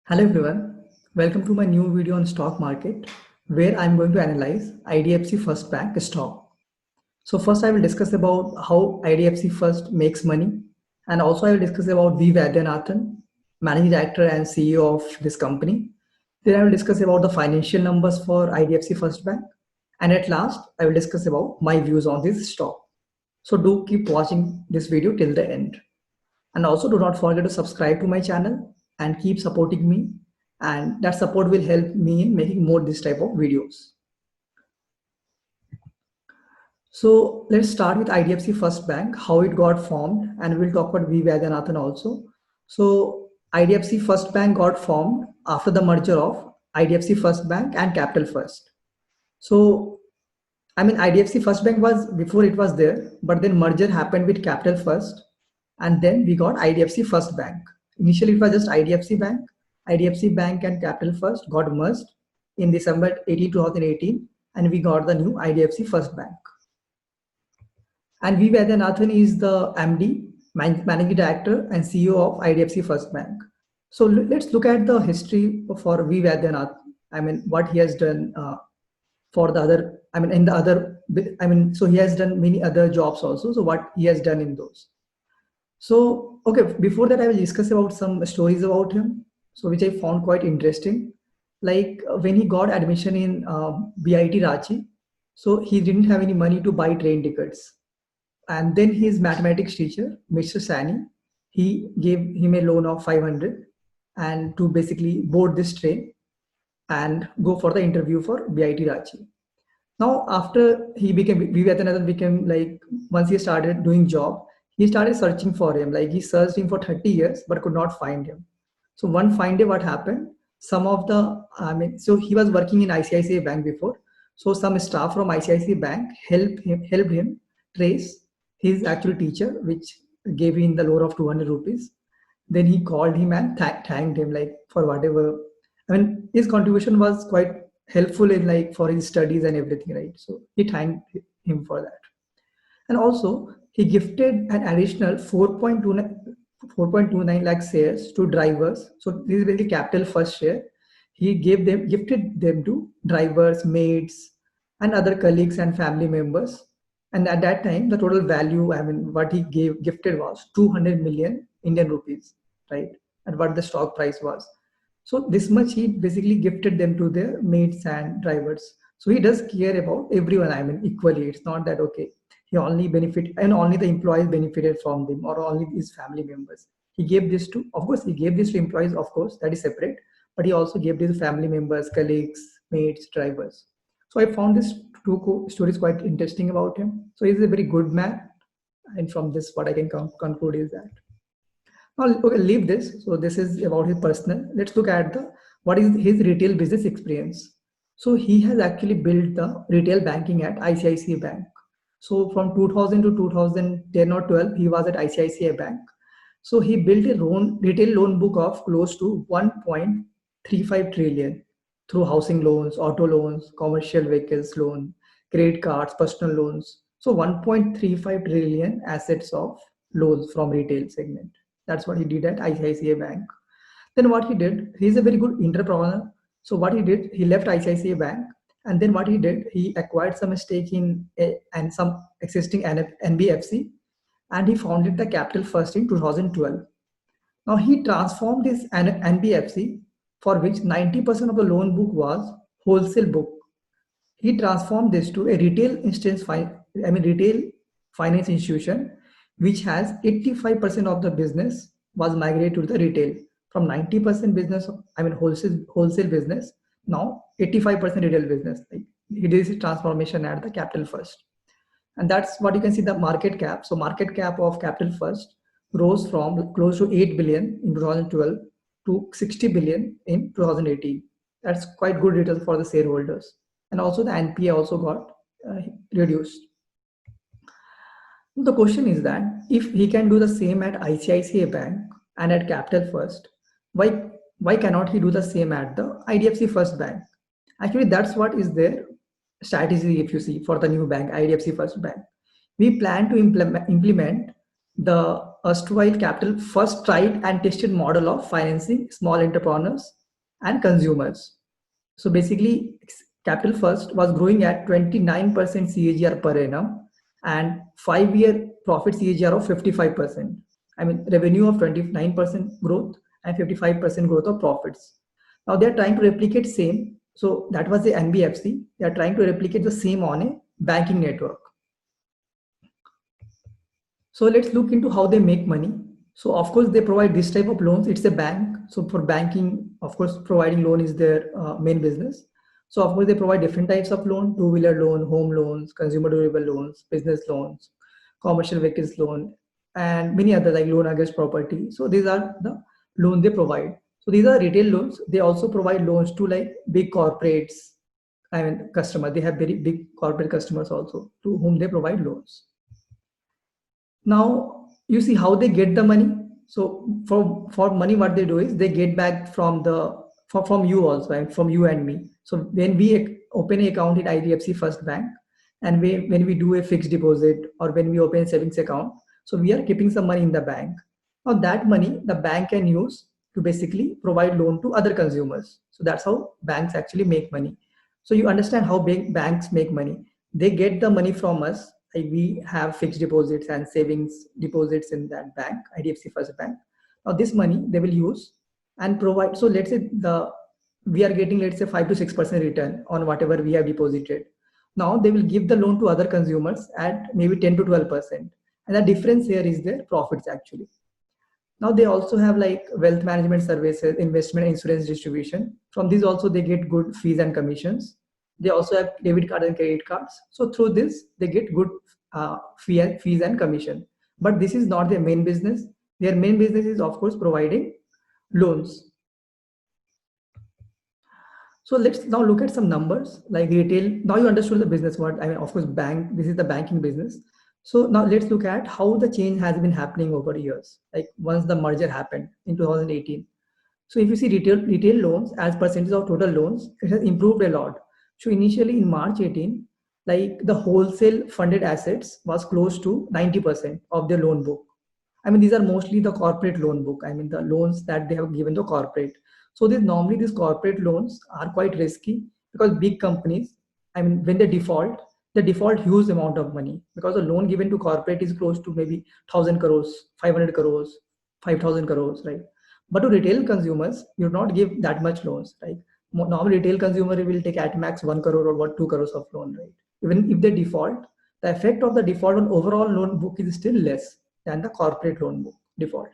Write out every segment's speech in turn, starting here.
Hello everyone, welcome to my new video on stock market where I'm going to analyze IDFC First Bank stock. So first I will discuss about how IDFC First makes money, and also I will discuss about V. Vaidyanathan, Managing Director and CEO of this company. Then I will discuss about the financial numbers for IDFC First Bank, and at last I will discuss about my views on this stock. So do keep watching this video till the end. And also do not forget to subscribe to my channel and keep supporting me. And that support will help me in making more this type of videos. So let's start with IDFC First Bank, how it got formed, and we'll talk about V. Vaidyanathan also. So IDFC First Bank got formed after the merger of IDFC First Bank and Capital First. So IDFC First Bank was before it was there, but then merger happened with Capital First, and then we got IDFC First Bank. Initially, it was just IDFC Bank. IDFC Bank and Capital First got merged in December 2018, and we got the new IDFC First Bank. And V. Vaidyanathan is the MD, Managing Director and CEO of IDFC First Bank. So let's look at the history for V. Vaidyanathan. What he has done for the other, so he has done many other jobs also. So what he has done in those. So, okay, before that, I will discuss about some stories about him, so which I found quite interesting. Like when he got admission in BIT Ranchi, so he didn't have any money to buy train tickets. And then his mathematics teacher, Mr. Sani, he gave him a loan of 500 and to basically board this train and go for the interview for BIT Ranchi. Now, after he became, Vivekananda became like, once he started doing job, he started searching for him. Like he searched him for 30 years, but could not find him. So one fine day, what happened? Some of the, so he was working in ICICI Bank before. So some staff from ICICI Bank helped him trace his actual teacher, which gave him the loan of 200 rupees. Then he called him and thanked him like for whatever. His contribution was quite helpful in like for his studies and everything, right? So he thanked him for that. And also he gifted an additional 4.29 lakh shares to drivers. So this is basically Capital First share. He gifted them to drivers, maids, and other colleagues and family members. And at that time, the total value, what he gifted was 200 million Indian rupees, right? And what the stock price was. So this much he basically gifted them to their maids and drivers. So he does care about everyone, equally. It's not that, okay, he only benefit and only the employees benefited from them or only his family members. He gave this to, of course, he gave this to employees, of course, that is separate, but he also gave this to family members, colleagues, maids, drivers. So I found these two stories quite interesting about him. So he's a very good man. And from this, what I can conclude is that. Now, okay, leave this. So this is about his personal. Let's look at what is his retail business experience. So he has actually built the retail banking at ICICI Bank. So from 2000 to 2010 or 12, he was at ICICI Bank. So he built a retail loan book of close to 1.35 trillion through housing loans, auto loans, commercial vehicles loan, credit cards, personal loans. So 1.35 trillion assets of loans from retail segment. That's what he did at ICICI Bank. Then what he did, he's a very good entrepreneur. So what he did, he left ICICI Bank, and then what he did, he acquired some stake in and some existing NBFC, and he founded the Capital First in 2012. Now he transformed this NBFC, for which 90% of the loan book was wholesale book. He transformed this to a retail finance institution, which has 85% of the business was migrated to the retail from 90% business, wholesale business. Now 85% retail business. Like he did this transformation at the Capital First, and that's what you can see the market cap. So market cap of Capital First rose from close to 8 billion in 2012 to 60 billion in 2018. That's quite good return for the shareholders, and also the NPA also got reduced. The question is that if he can do the same at ICICI Bank and at Capital First, why cannot he do the same at the IDFC First Bank? Actually, that's what is their strategy. If you see for the new bank, IDFC First Bank, we plan to implement the erstwhile Capital First tried and tested model of financing small entrepreneurs and consumers. So basically, Capital First was growing at 29% CAGR per annum and 5-year profit CAGR of 55%. I mean, revenue of 29% growth and 55% growth of profits. Now they're trying to replicate same. So that was the NBFC. They are trying to replicate the same on a banking network. So let's look into how they make money. So of course they provide this type of loans. It's a bank. So for banking, of course, providing loan is their main business. So of course they provide different types of loan: two-wheeler loan, home loans, consumer durable loans, business loans, commercial vehicles loan, and many other like loan against property. So these are the loans they provide. So these are retail loans. They also provide loans to like big corporates. I mean, customer. They have very big corporate customers also to whom they provide loans. Now you see how they get the money. So for money, what they do is they get back from from you also, right? From you and me. So when we open an account in IDFC First Bank, and when we do a fixed deposit or when we open a savings account, so we are keeping some money in the bank. Now that money the bank can use to basically provide loan to other consumers. So that's how banks actually make money. So you understand how big banks make money. They get the money from us. Like we have fixed deposits and savings deposits in that bank, IDFC First Bank. Now this money they will use and provide. So let's say we are getting, let's say, 5 to 6% return on whatever we have deposited. Now they will give the loan to other consumers at maybe 10 to 12%, and the difference here is their profits actually. Now they also have like wealth management services, investment, insurance distribution. From these also they get good fees and commissions. They also have debit card and credit cards. So through this they get good fees and commission. But this is not their main business. Their main business is of course providing loans. So let's now look at some numbers like retail. Now you understood the business. What I mean, of course, bank. This is the banking business. So now let's look at how the change has been happening over years. Like once the merger happened in 2018. So if you see retail loans as percentage of total loans, it has improved a lot. So initially in March 18, like the wholesale funded assets was close to 90% of their loan book. I mean, these are mostly the corporate loan book. I mean, the loans that they have given to corporate. So normally these corporate loans are quite risky because big companies, I mean, when they default huge amount of money because the loan given to corporate is close to maybe 1,000 crores, 500 crores, 5,000 crores, right? But to retail consumers, you do not give that much loans, right? Normal retail consumer will take at max 1 crore or 2 crores of loan, right? Even if they default, the effect of the default on overall loan book is still less than the corporate loan book default.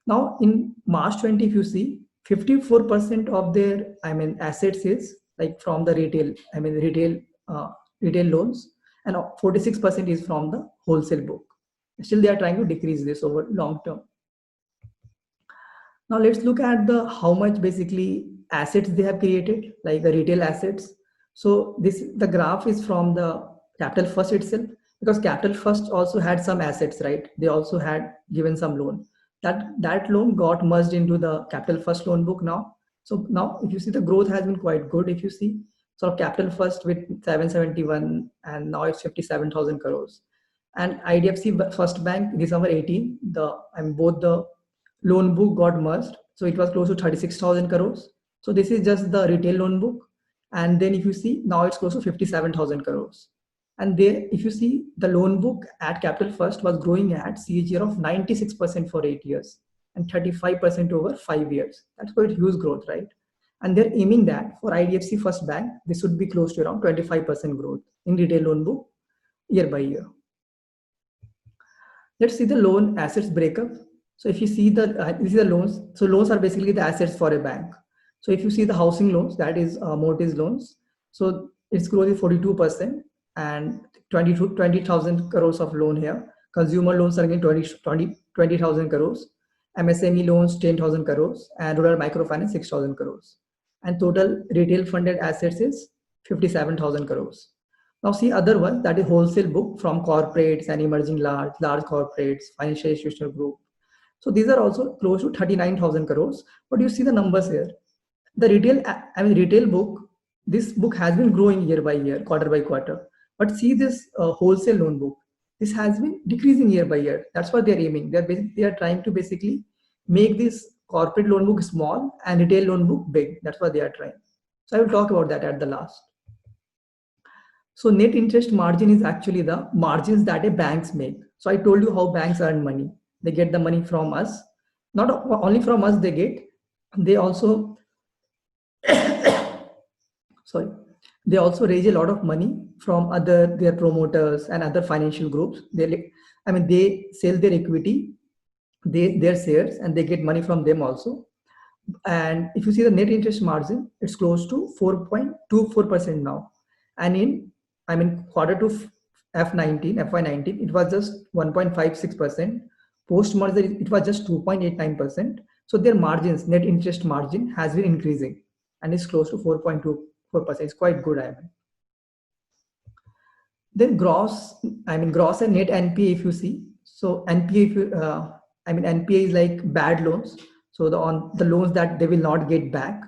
Now in March 20, if you see, 54% of their, I mean, assets is like from the retail, I mean, retail loans, and 46% is from the wholesale book. Still, they are trying to decrease this over long term. Now let's look at the how much basically assets they have created, like the retail assets. So the graph is from the Capital First itself, because Capital First also had some assets, right? They also had given some loan. That loan got merged into the Capital First loan book now. So now if you see, the growth has been quite good. If you see, so Capital First with 771 and now it's 57,000 crores. And IDFC First Bank December 18, both the loan book got merged. So it was close to 36,000 crores. So this is just the retail loan book. And then if you see, now it's close to 57,000 crores. And there, if you see, the loan book at Capital First was growing at CAGR of 96% for 8 years and 35% over 5 years. That's quite huge growth, right? And they're aiming that for IDFC First Bank, this would be close to around 25% growth in retail loan book year by year. Let's see the loan assets breakup. So if you see this is the loans. So loans are basically the assets for a bank. So if you see the housing loans, that is mortgage loans. So it's growing 42% and 20,000 crores of loan here. Consumer loans are getting 20,000 crores. MSME loans 10,000 crores and rural microfinance 6,000 crores. And total retail funded assets is 57,000 crores. Now see other one, that is wholesale book from corporates and emerging large corporates, financial institutional group. So these are also close to 39,000 crores. But you see the numbers here. The retail book, this book has been growing year by year, quarter by quarter. But see this wholesale loan book, this has been decreasing year by year. That's what they're aiming. They are trying to basically make this corporate loan book small and retail loan book big. That's what they are trying. So I will talk about that at the last. So net interest margin is actually the margins that a banks make. So I told you how banks earn money. They get the money from us. Not only from us they get, they also sorry, they also raise a lot of money from other their promoters and other financial groups. They sell their equity, their shares, and they get money from them also. And if you see the net interest margin, it's close to 4.24% now. And in quarter to F19, FY19, it was just 1.56%. Post merger, it was just 2.89%. So their margins, net interest margin, has been increasing and is close to 4.24%. It's quite good. Then gross and net NPA, if you see. So NPA, if you, NPA is like bad loans. So the loans that they will not get back.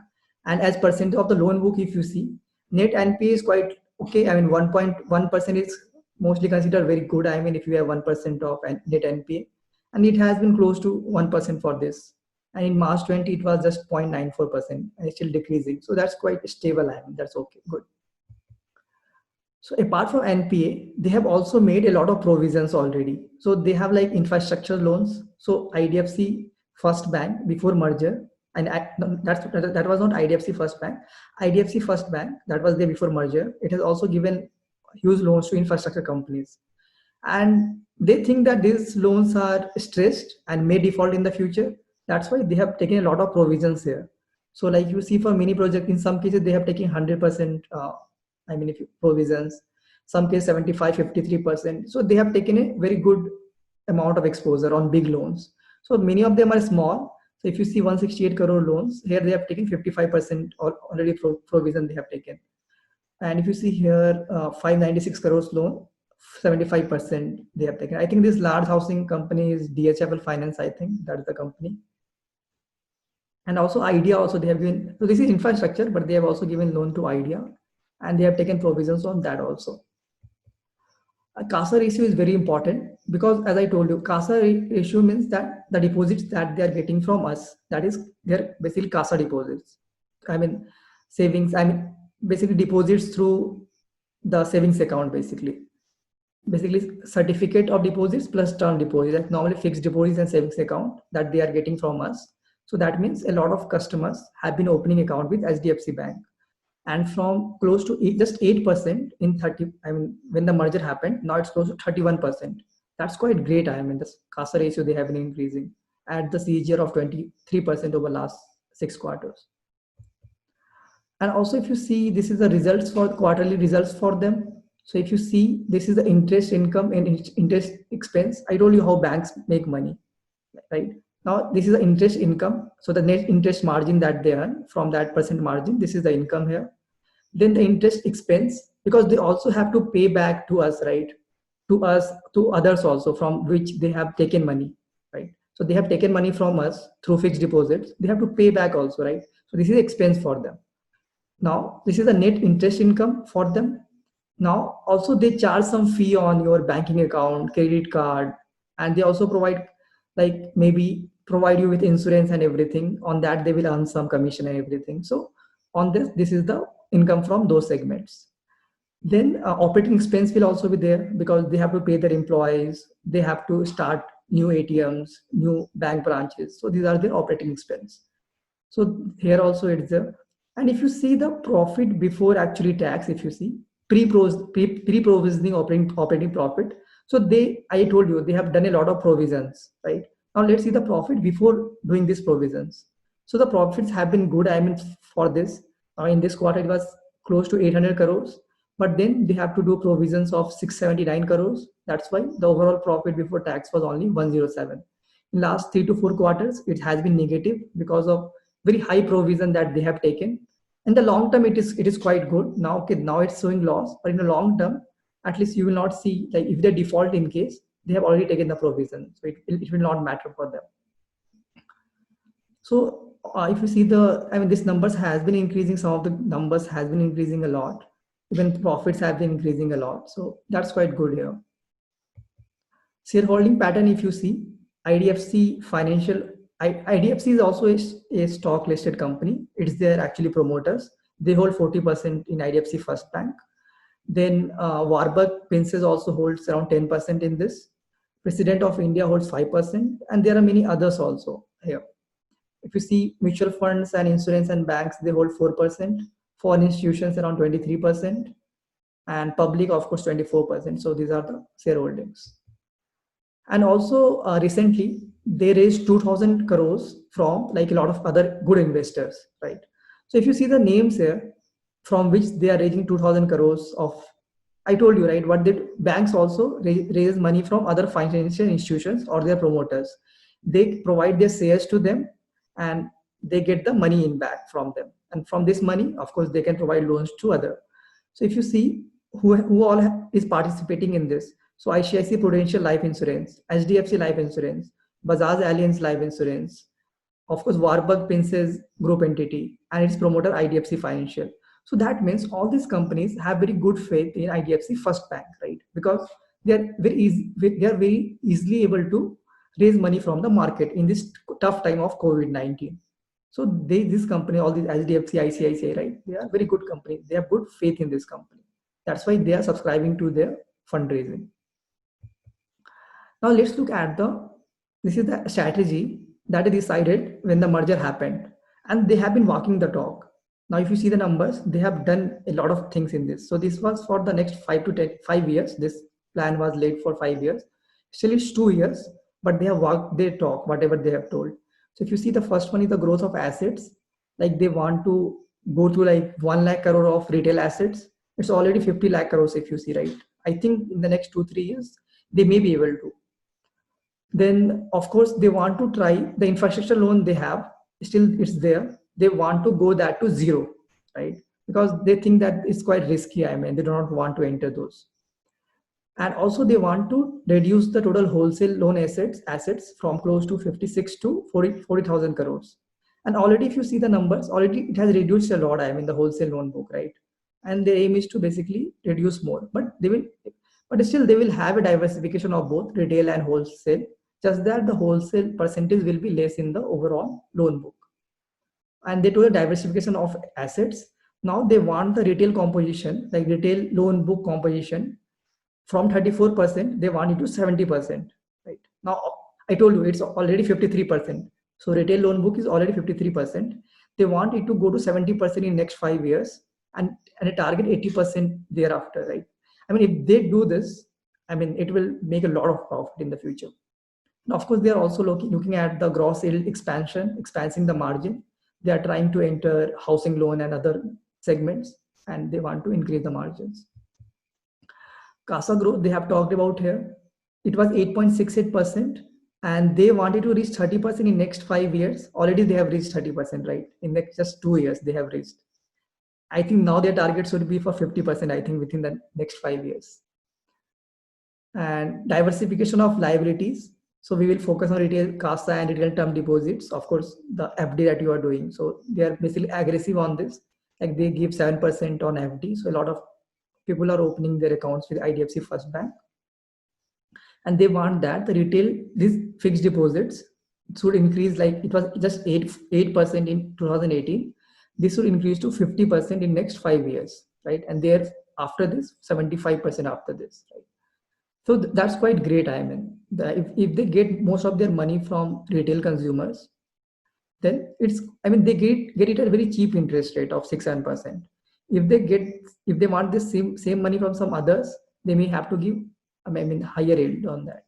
And as percent of the loan book, if you see, net NPA is quite okay. 1.1% is mostly considered very good. If you have 1% of net NPA, and it has been close to 1% for this. And in March 20, it was just 0.94%, and it's still decreasing. So that's quite stable. That's okay, good. So apart from NPA, they have also made a lot of provisions already. So they have like infrastructure loans. So IDFC First Bank before merger, and that was not IDFC First Bank. IDFC First Bank, that was there before merger. It has also given huge loans to infrastructure companies. And they think that these loans are stressed and may default in the future. That's why they have taken a lot of provisions here. So like you see for mini project, in some cases they have taken 100% if provisions, some case 75, 53%. So they have taken a very good amount of exposure on big loans. So many of them are small. So if you see 168 crore loans, here they have taken 55% or already provision they have taken. And if you see here 596 crores loan, 75% they have taken. I think this large housing company is DHFL Finance, I think that's the company. And also Idea also they have given, so this is infrastructure, but they have also given loan to Idea, and they have taken provisions on that also. A CASA ratio is very important because, as I told you, CASA ratio means that the deposits that they are getting from us, that is, they're basically CASA deposits. Savings, basically deposits through the savings account, basically certificate of deposits plus term deposits, like normally fixed deposits and savings account that they are getting from us. So that means a lot of customers have been opening account with HDFC Bank. And from close to just 8% in 30, when the merger happened, now it's close to 31%. That's quite great. The CASA ratio they have been increasing at the CAGR of 23% over last 6 quarters. And also, if you see, this is the results for quarterly results for them. So if you see, this is the interest income and interest expense. I told you how banks make money, right? Now this is the interest income. So the net interest margin that they earn from that percent margin, this is the income here. Then the interest expense, because they also have to pay back to us, right? To us, to others also, from which they have taken money, right? So they have taken money from us through fixed deposits. They have to pay back also, right? So this is expense for them. Now this is the net interest income for them. Now also they charge some fee on your banking account, credit card, and they also provide, like maybe provide you with insurance and everything. On that they will earn some commission and everything. So on this is the income from those segments. Then operating expense will also be there because they have to pay their employees. They have to start new ATMs, new bank branches. So these are the operating expense. So here also it's there. And if you see the profit before actually tax, if you see pre-provisioning operating profit. So I told you, they have done a lot of provisions, right? Now let's see the profit before doing these provisions. So the profits have been good. For this, in this quarter, it was close to 800 crores, but then they have to do provisions of 679 crores. That's why the overall profit before tax was only 107. In last 3 to 4 quarters, it has been negative because of very high provision that they have taken. In the long term, it is quite good. Now it's showing loss, but in the long term, at least you will not see, like if they default in case, they have already taken the provision. So it will not matter for them. So if you see these numbers has been increasing. Some of the numbers has been increasing a lot. Even profits have been increasing a lot. So that's quite good here. Shareholding pattern, if you see, IDFC Financial IDFC is also a stock listed company. It's their actually promoters. They hold 40% in IDFC First Bank. Then Warburg Pincus also holds around 10% in this. President of India holds 5%, and there are many others also here. If you see mutual funds and insurance and banks, they hold 4%. Foreign institutions around 23%, and public, of course, 24%. So these are the shareholdings. And also recently they raised 2000 crores from like a lot of other good investors, right? So if you see the names here from which they are raising 2000 crores of, I told you, right, what did banks also raise money from other financial institutions or their promoters. They provide their shares to them and they get the money in back from them, and from this money of course they can provide loans to other. So if you see who all is participating in this, so ICICI Prudential Life Insurance, HDFC Life Insurance, Bajaj Allianz Life Insurance, of course Warburg Pincus Group entity, and its promoter IDFC Financial. So that means all these companies have very good faith in IDFC First Bank, right? Because they are very easily able to raise money from the market in this tough time of COVID-19. So this company, all these HDFC, ICICI, right? They are very good companies. They have good faith in this company. That's why they are subscribing to their fundraising. Now let's look at this is the strategy that is decided when the merger happened, and they have been walking the talk. Now, if you see the numbers, they have done a lot of things in this. So this was for the next 5 years. This plan was laid for 5 years. Still, it's 2 years, but they have walked their talk, whatever they have told. So if you see the first one is the growth of assets, like they want to go to like 1 lakh crore of retail assets. It's already 50 lakh crores if you see, right? I think in the next 2-3 years, they may be able to. Then of course they want to try the infrastructure loan they have, still it's there. They want to go that to zero, right? Because they think that it's quite risky. I mean, they do not want to enter those. And also they want to reduce the total wholesale loan assets from close to 56 to 40,000 crores. And already if you see the numbers, already it has reduced a lot, I mean the wholesale loan book, right? And the aim is to basically reduce more, but still they will have a diversification of both retail and wholesale, just that the wholesale percentage will be less in the overall loan book. And they do a diversification of assets. Now they want the retail composition, like retail loan book composition, from 34%, they want it to 70%. Right now, I told you it's already 53%. So retail loan book is already 53%. They want it to go to 70% in next 5 years, and a target 80% thereafter, right? I mean, if they do this, I mean, it will make a lot of profit in the future. Now, of course, they are also looking at the gross yield expanding the margin. They are trying to enter housing loan and other segments, and they want to increase the margins. CASA growth they have talked about here. It was 8.68%, and they wanted to reach 30% in next 5 years. Already they have reached 30%, right? In next just 2 years they have reached. I think now their target should be for 50%, I think, within the next 5 years. And diversification of liabilities. So we will focus on retail CASA and retail term deposits. Of course, the FD that you are doing. So they are basically aggressive on this. Like they give 7% on FD. So a lot of people are opening their accounts with IDFC First Bank. And they want that the retail, these fixed deposits should increase, like it was just 8% in 2018. This should increase to 50% in next 5 years, right? And there after this, 75% after this, right? So that's quite great. I mean, if they get most of their money from retail consumers, then it's, I mean, they get it at a very cheap interest rate of 6-7%. If they want this same money from some others, they may have to give, I mean, higher yield on that.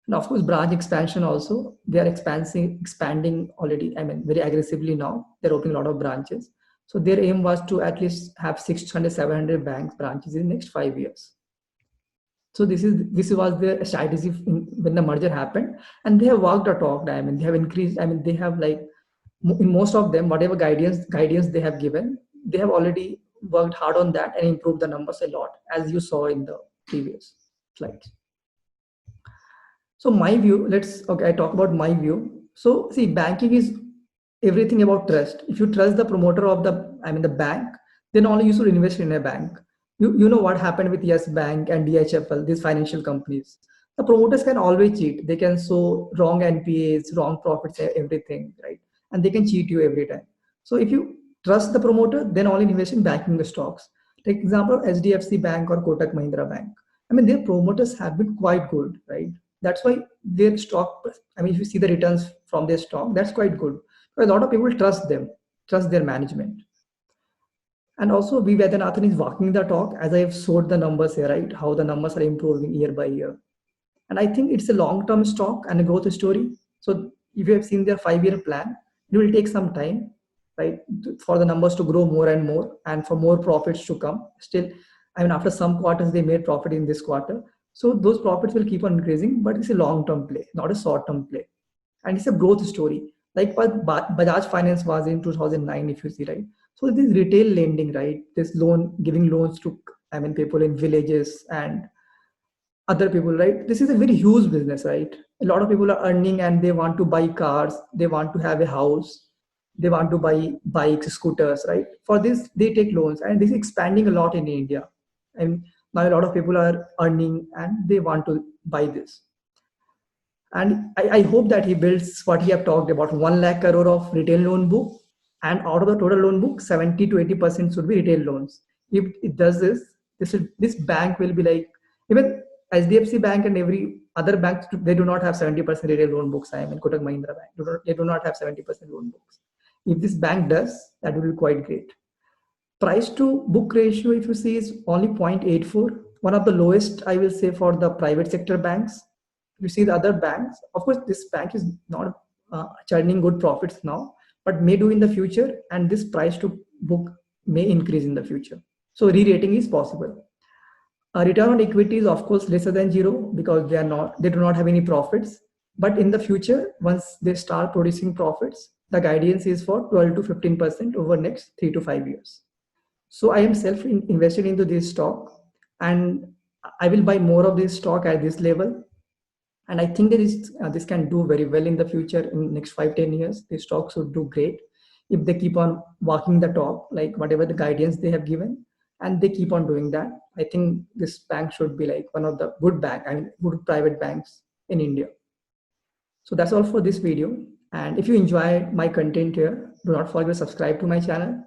And of course, branch expansion also, they are expanding already, I mean, very aggressively now. They're opening a lot of branches. So their aim was to at least have 600-700 bank branches in the next 5 years. So this was the strategy when the merger happened, and they have walked or talked. I mean, they have increased. I mean, they have, like, in most of them, whatever guidance they have given, they have already worked hard on that and improved the numbers a lot, as you saw in the previous slides. So my view, I talk about my view. So see, banking is everything about trust. If you trust the promoter of the bank, then only you should invest in a bank. You know what happened with Yes Bank and DHFL, these financial companies. the promoters can always cheat. They can show wrong NPAs, wrong profits, everything, right? And they can cheat you every time. So if you trust the promoter, then only invest in banking the stocks. Take example, HDFC Bank or Kotak Mahindra Bank. I mean, their promoters have been quite good, right? That's why their stock, I mean, if you see the returns from their stock, that's quite good. Because a lot of people trust them, trust their management. And also, V. Vaidyanathan is walking the talk, as I have showed the numbers here, right? How the numbers are improving year by year. And I think it's a long-term stock and a growth story. So if you have seen their 5-year plan, it will take some time, right, for the numbers to grow more and more and for more profits to come. Still, I mean, after some quarters, they made profit in this quarter. So those profits will keep on increasing, but it's a long-term play, not a short-term play. And it's a growth story, like what Bajaj Finance was in 2009, if you see, right? So this retail lending, right? This loan, giving loans to, I mean, people in villages and other people, right? This is a very huge business, right? A lot of people are earning and they want to buy cars, they want to have a house, they want to buy bikes, scooters, right? For this, they take loans, and this is expanding a lot in India. And now a lot of people are earning and they want to buy this. And I hope that he builds what he have talked about, 1 lakh crore of retail loan book. And out of the total loan book, 70 to 80% should be retail loans. If it does this, this bank will be like, even HDFC Bank and every other bank, they do not have 70% retail loan books. I mean, Kotak Mahindra Bank, they do not have 70% loan books. If this bank does, that will be quite great. Price to book ratio, if you see, is only 0.84, one of the lowest, I will say, for the private sector banks. If you see the other banks, of course, this bank is not churning good profits now, but may do in the future, and this price to book may increase in the future. So re-rating is possible. Return on equity is of course lesser than zero because they do not have any profits. But in the future, once they start producing profits, the guidance is for 12 to 15% over next 3 to 5 years. So I am invested into this stock, and I will buy more of this stock at this level. And I think that this can do very well in the future. In next 5-10 years, this stock should do great if they keep on walking the talk, like whatever the guidance they have given, and they keep on doing that. I think this bank should be like one of the good bank and good private banks in India. So that's all for this video. And if you enjoy my content here, do not forget to subscribe to my channel.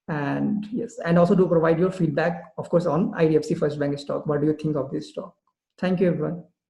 And yes, and also do provide your feedback, of course, on IDFC First Bank stock. What do you think of this stock? Thank you, everyone.